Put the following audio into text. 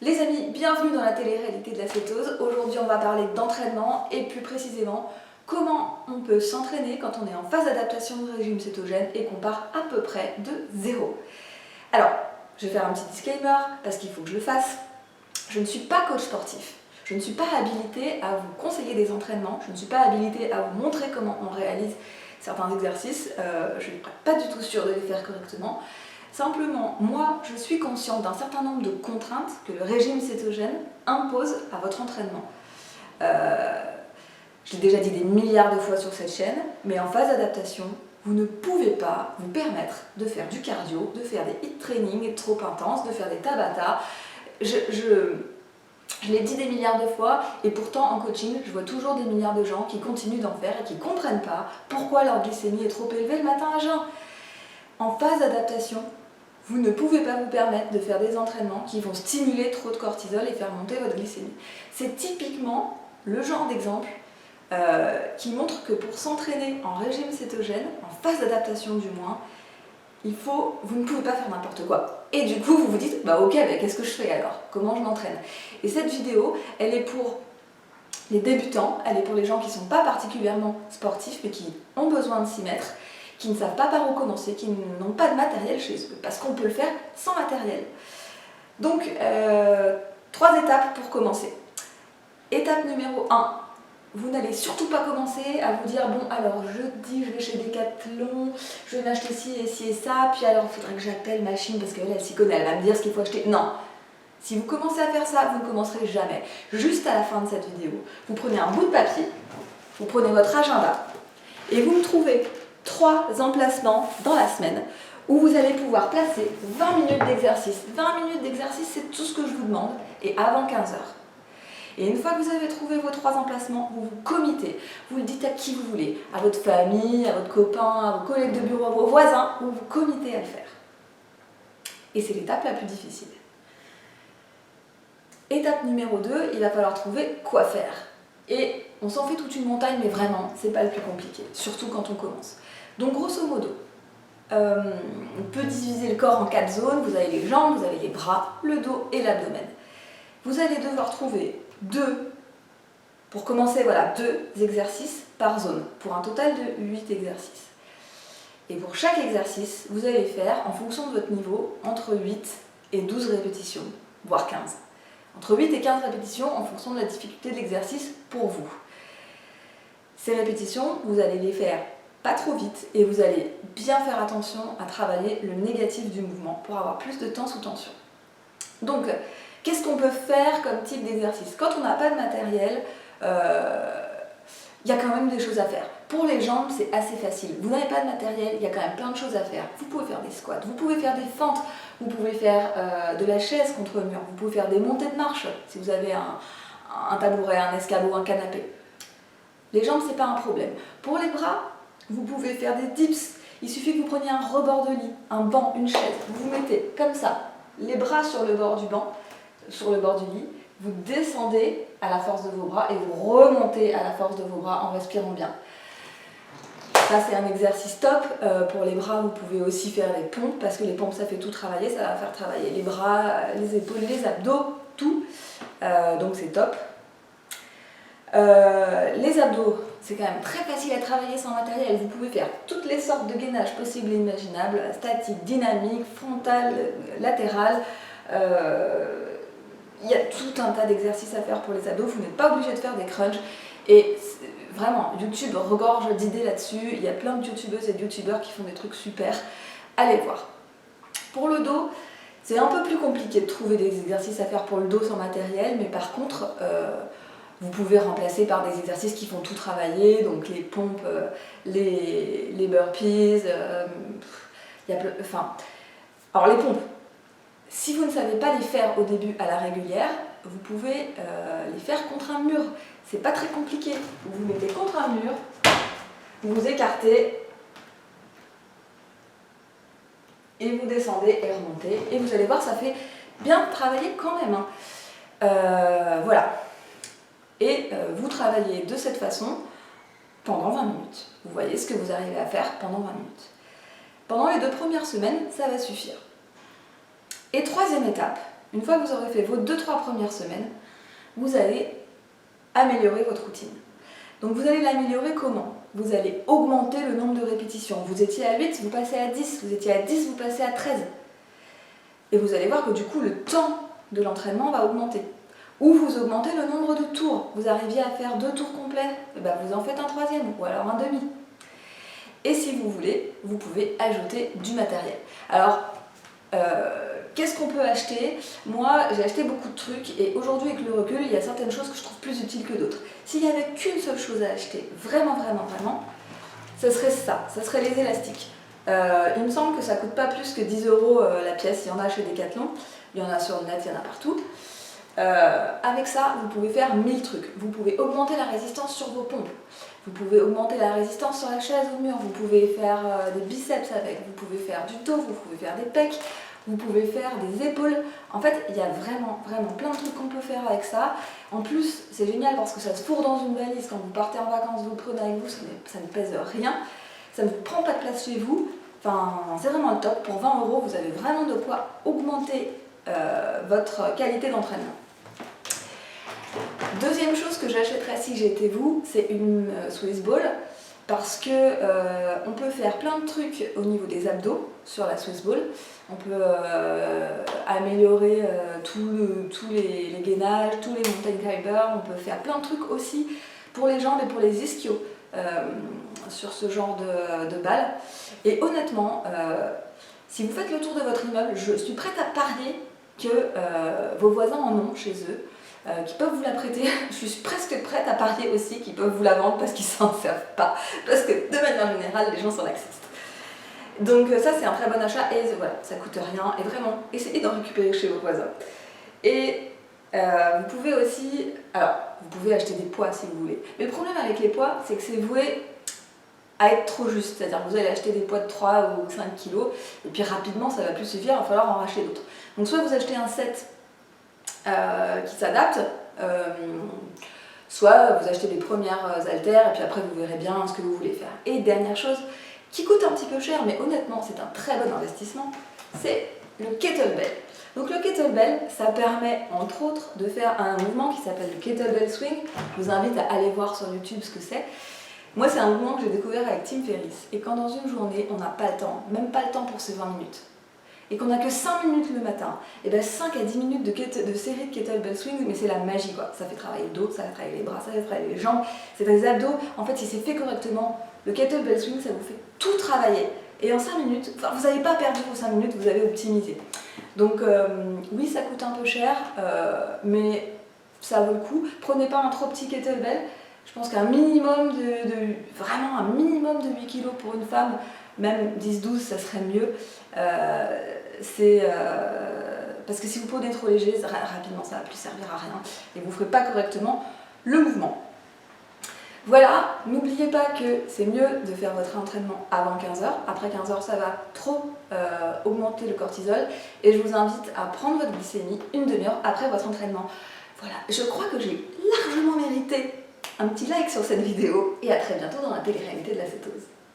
Les amis, bienvenue dans la télé-réalité de la cétose. Aujourd'hui, on va parler d'entraînement et plus précisément comment on peut s'entraîner quand on est en phase d'adaptation au régime cétogène et qu'on part à peu près de zéro. Alors, je vais faire un petit disclaimer parce qu'il faut que je le fasse. Je ne suis pas coach sportif. Je ne suis pas habilitée à vous conseiller des entraînements. Je ne suis pas habilitée à vous montrer comment on réalise certains exercices. Je ne suis pas du tout sûre de les faire correctement. Simplement, moi, je suis consciente d'un certain nombre de contraintes que le régime cétogène impose à votre entraînement. Je l'ai déjà dit des milliards de fois sur cette chaîne, mais en phase d'adaptation, vous ne pouvez pas vous permettre de faire du cardio, de faire des hit training trop intenses, de faire des tabata. Je l'ai dit des milliards de fois, et pourtant en coaching, je vois toujours des milliards de gens qui continuent d'en faire et qui ne comprennent pas pourquoi leur glycémie est trop élevée le matin à jeun. En phase d'adaptation, vous ne pouvez pas vous permettre de faire des entraînements qui vont stimuler trop de cortisol et faire monter votre glycémie. C'est typiquement le genre d'exemple qui montre que pour s'entraîner en régime cétogène, en phase d'adaptation du moins, vous ne pouvez pas faire n'importe quoi. Et du coup, vous vous dites, bah ok, mais qu'est-ce que je fais alors? Comment je m'entraîne? Et cette vidéo, elle est pour les débutants, elle est pour les gens qui ne sont pas particulièrement sportifs, mais qui ont besoin de s'y mettre, qui ne savent pas par où commencer, qui n'ont pas de matériel chez eux, parce qu'on peut le faire sans matériel. Donc, 3 étapes pour commencer. Étape numéro 1, vous n'allez surtout pas commencer à vous dire, bon alors jeudi je vais chez Decathlon, je vais m'acheter ci et ça, puis alors il faudrait que j'appelle machine parce qu'elle s'y connaît, elle va me dire ce qu'il faut acheter. Non, si vous commencez à faire ça, vous ne commencerez jamais. Juste à la fin de cette vidéo, vous prenez un bout de papier, vous prenez votre agenda et vous me trouvez 3 emplacements dans la semaine où vous allez pouvoir placer 20 minutes d'exercice. 20 minutes d'exercice, c'est tout ce que je vous demande, et avant 15 heures. Et une fois que vous avez trouvé vos 3 emplacements, vous vous committez. Vous le dites à qui vous voulez, à votre famille, à votre copain, à vos collègues de bureau, à vos voisins, vous vous committez à le faire. Et c'est l'étape la plus difficile. Étape numéro 2, il va falloir trouver quoi faire. Et on s'en fait toute une montagne, mais vraiment, c'est pas le plus compliqué, surtout quand on commence. Donc grosso modo, on peut diviser le corps en 4 zones. Vous avez les jambes, vous avez les bras, le dos et l'abdomen. Vous allez devoir trouver pour commencer, voilà, 2 exercices par zone, pour un total de 8 exercices. Et pour chaque exercice, vous allez faire, en fonction de votre niveau, entre 8 et 12 répétitions, voire 15. Entre 8 et 15 répétitions en fonction de la difficulté de l'exercice pour vous. Ces répétitions, vous allez les faire pas trop vite et vous allez bien faire attention à travailler le négatif du mouvement pour avoir plus de temps sous tension. Donc, qu'est-ce qu'on peut faire comme type d'exercice? Quand on n'a pas de matériel, il y a quand même des choses à faire. Pour les jambes, c'est assez facile. Vous n'avez pas de matériel, il y a quand même plein de choses à faire. Vous pouvez faire des squats, vous pouvez faire des fentes, vous pouvez faire de la chaise contre le mur, vous pouvez faire des montées de marche si vous avez un tabouret, un escabeau, un canapé. Les jambes, c'est pas un problème. Pour les bras, vous pouvez faire des dips. Il suffit que vous preniez un rebord de lit, un banc, une chaise. Vous vous mettez comme ça, les bras sur le bord du banc, sur le bord du lit. Vous descendez à la force de vos bras et vous remontez à la force de vos bras en respirant bien. Ça, c'est un exercice top. Pour les bras, vous pouvez aussi faire des pompes parce que les pompes, ça fait tout travailler. Ça va faire travailler les bras, les épaules, les abdos, tout. Donc, c'est top. Les abdos, c'est quand même très facile à travailler sans matériel. Vous pouvez faire toutes les sortes de gainage possibles et imaginables, statique, dynamique, frontal, latéral. Il y a tout un tas d'exercices à faire pour les abdos. Vous n'êtes pas obligé de faire des crunchs. Et vraiment, YouTube regorge d'idées là-dessus. Il y a plein de youtubeuses et de youtubeurs qui font des trucs super. Allez voir. Pour le dos, c'est un peu plus compliqué de trouver des exercices à faire pour le dos sans matériel, mais par contre, vous pouvez remplacer par des exercices qui font tout travailler, donc les pompes, les burpees, alors les pompes, si vous ne savez pas les faire au début à la régulière, vous pouvez les faire contre un mur. C'est pas très compliqué. Vous vous mettez contre un mur, vous vous écartez, et vous descendez et remontez, et vous allez voir, ça fait bien travailler quand même. Voilà. Et vous travaillez de cette façon pendant 20 minutes. Vous voyez ce que vous arrivez à faire pendant 20 minutes. Pendant les 2 premières semaines, ça va suffire. Et 3e étape, Une fois que vous aurez fait vos 2-3 premières semaines, vous allez améliorer votre routine. Donc vous allez l'améliorer comment? Vous allez augmenter le nombre de répétitions. Vous étiez à 8, vous passez à 10. Vous étiez à 10, vous passez à 13. Et vous allez voir que du coup, le temps de l'entraînement va augmenter. Ou vous augmentez le nombre de tours. Vous arriviez à faire 2 tours complets, et ben vous en faites un 3e, ou alors un demi. Et si vous voulez, vous pouvez ajouter du matériel. Alors, qu'est-ce qu'on peut acheter? Moi, j'ai acheté beaucoup de trucs et aujourd'hui, avec le recul, il y a certaines choses que je trouve plus utiles que d'autres. S'il n'y avait qu'une seule chose à acheter, vraiment, ce serait ça. Ça serait les élastiques. Il me semble que ça coûte pas plus que 10 € la pièce. Il y en a chez Decathlon, il y en a sur le net, il y en a partout. Avec ça, vous pouvez faire 1000 trucs. Vous pouvez augmenter la résistance sur vos pompes. Vous pouvez augmenter la résistance sur la chaise ou le mur. Vous pouvez faire des biceps avec. Vous pouvez faire du dos. Vous pouvez faire des pecs. Vous pouvez faire des épaules. En fait, il y a vraiment plein de trucs qu'on peut faire avec ça. En plus, c'est génial parce que ça se fourre dans une valise. Quand vous partez en vacances, vous le prenez avec vous, ça ne pèse rien. Ça ne prend pas de place chez vous. Enfin, c'est vraiment le top. Pour 20 €, vous avez vraiment de quoi augmenter votre qualité d'entraînement. Deuxième chose que j'achèterais si j'étais vous, c'est une Swiss Ball. Parce que on peut faire plein de trucs au niveau des abdos sur la Swiss Ball. On peut améliorer tous les gainages, tous les mountain climbers. On peut faire plein de trucs aussi pour les jambes et pour les ischios sur ce genre de balle. Et honnêtement, si vous faites le tour de votre immeuble, je suis prête à parier que vos voisins en ont chez eux. Qui peuvent vous la prêter. Je suis presque prête à parier aussi qu'ils peuvent vous la vendre parce qu'ils s'en servent pas. Parce que de manière générale, les gens sont laxistes. Donc ça, c'est un très bon achat et voilà, ça coûte rien. Et vraiment, essayez d'en récupérer chez vos voisins. Et vous pouvez aussi... Alors, vous pouvez acheter des poids si vous voulez. Mais le problème avec les poids, c'est que c'est voué à être trop juste. C'est-à-dire que vous allez acheter des poids de 3 ou 5 kilos et puis rapidement, ça va plus suffire, il va falloir en racheter d'autres. Donc soit vous achetez un set qui s'adapte, soit vous achetez les premières haltères et puis après vous verrez bien ce que vous voulez faire. Et dernière chose, qui coûte un petit peu cher mais honnêtement c'est un très bon investissement, c'est le kettlebell. Donc le kettlebell, ça permet entre autres de faire un mouvement qui s'appelle le kettlebell swing. Je vous invite à aller voir sur YouTube ce que c'est. Moi c'est un mouvement que j'ai découvert avec Tim Ferriss et quand dans une journée on n'a pas le temps, même pas le temps pour ces 20 minutes, et qu'on n'a que 5 minutes le matin, et bien 5 à 10 minutes de série de kettlebell swings, mais c'est la magie quoi. Ça fait travailler le dos, ça fait travailler les bras, ça fait travailler les jambes, c'est des abdos. En fait, si c'est fait correctement, le kettlebell swing, ça vous fait tout travailler. Et en 5 minutes, enfin, vous n'avez pas perdu vos 5 minutes, vous avez optimisé. Donc oui, ça coûte un peu cher, mais ça vaut le coup. Prenez pas un trop petit kettlebell. Je pense qu'un minimum vraiment un minimum de 8 kg pour une femme, même 10-12, ça serait mieux. Parce que si vous prenez trop léger, rapidement ça va plus servir à rien et vous ne ferez pas correctement le mouvement. Voilà, n'oubliez pas que c'est mieux de faire votre entraînement avant 15 h. Après 15 h, ça va trop augmenter le cortisol et je vous invite à prendre votre glycémie une demi-heure après votre entraînement. Voilà, je crois que j'ai largement mérité un petit like sur cette vidéo et à très bientôt dans la télé-réalité de la cétose.